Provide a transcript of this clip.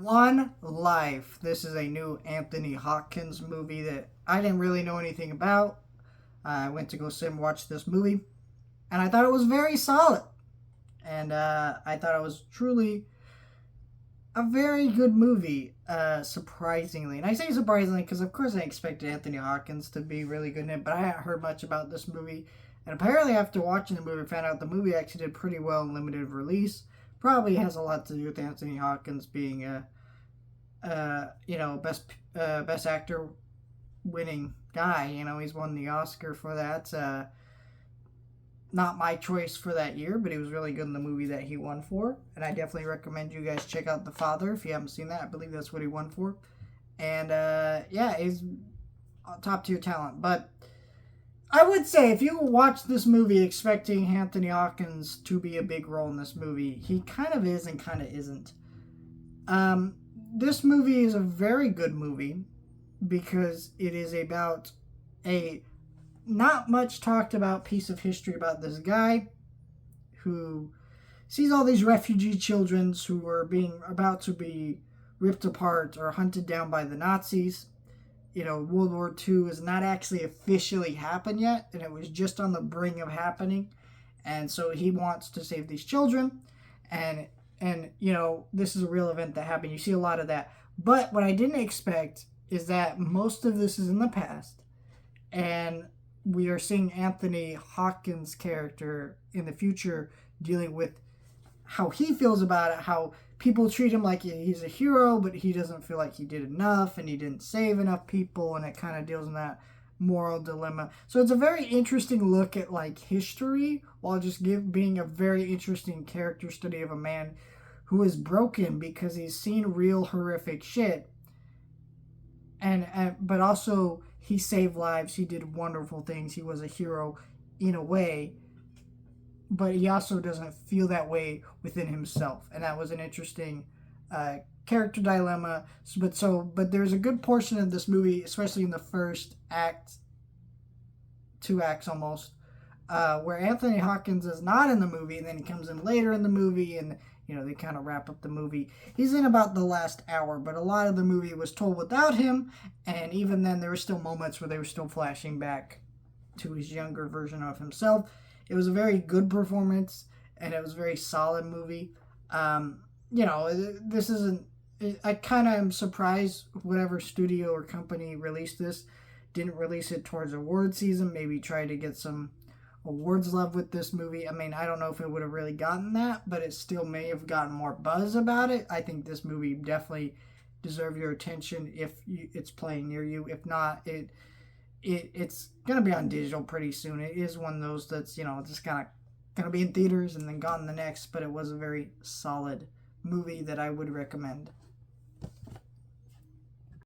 One Life. This is a new Anthony Hopkins movie that I didn't really know anything about. I went to go sit and watch this movie, and I thought it was very solid. And I thought it was truly a very good movie, surprisingly. And I say surprisingly because, of course, I expected Anthony Hopkins to be really good in it, but I hadn't heard much about this movie. And apparently, after watching the movie, I found out the movie actually did pretty well in limited release. Probably has a lot to do with Anthony Hopkins being a best actor winning guy. He's won the Oscar for that. Not my choice for that year, but he was really good in the movie that he won for. And I definitely recommend you guys check out The Father if you haven't seen that. I believe that's what he won for. And he's top tier talent. But I would say if you watch this movie expecting Anthony Hopkins to be a big role in this movie, he kind of is and kind of isn't. This movie is a very good movie because it is about a not much talked about piece of history about this guy who sees all these refugee children who are being about to be ripped apart or hunted down by the Nazis. World War II has not actually officially happened yet, and it was just on the brink of happening. And so he wants to save these children, and this is a real event that happened. You see a lot of that. But what I didn't expect is that most of this is in the past, and we are seeing Anthony Hopkins' character in the future dealing with how he feels about it, how people treat him like he's a hero, but he doesn't feel like he did enough and he didn't save enough people, and it kind of deals in that moral dilemma. So it's a very interesting look at history while just being a very interesting character study of a man who is broken because he's seen real horrific shit, but also he saved lives, he did wonderful things, he was a hero in a way, but he also doesn't feel that way within himself. And that was an interesting character dilemma. But there's a good portion of this movie, especially in the first act, 2 acts almost, where Anthony Hopkins is not in the movie, and then he comes in later in the movie, and they kind of wrap up the movie. He's in about the last hour, but a lot of the movie was told without him, and even then there were still moments where they were still flashing back to his younger version of himself. It was a very good performance, and it was a very solid movie. This isn't... I kind of am surprised whatever studio or company released this didn't release it towards award season. Maybe try to get some awards love with this movie. I mean, I don't know if it would have really gotten that, but it still may have gotten more buzz about it. I think this movie definitely deserves your attention if it's playing near you. If not, it's going to be on digital pretty soon. It is one of those that's, just kind of going to be in theaters and then gone the next, but it was a very solid movie that I would recommend.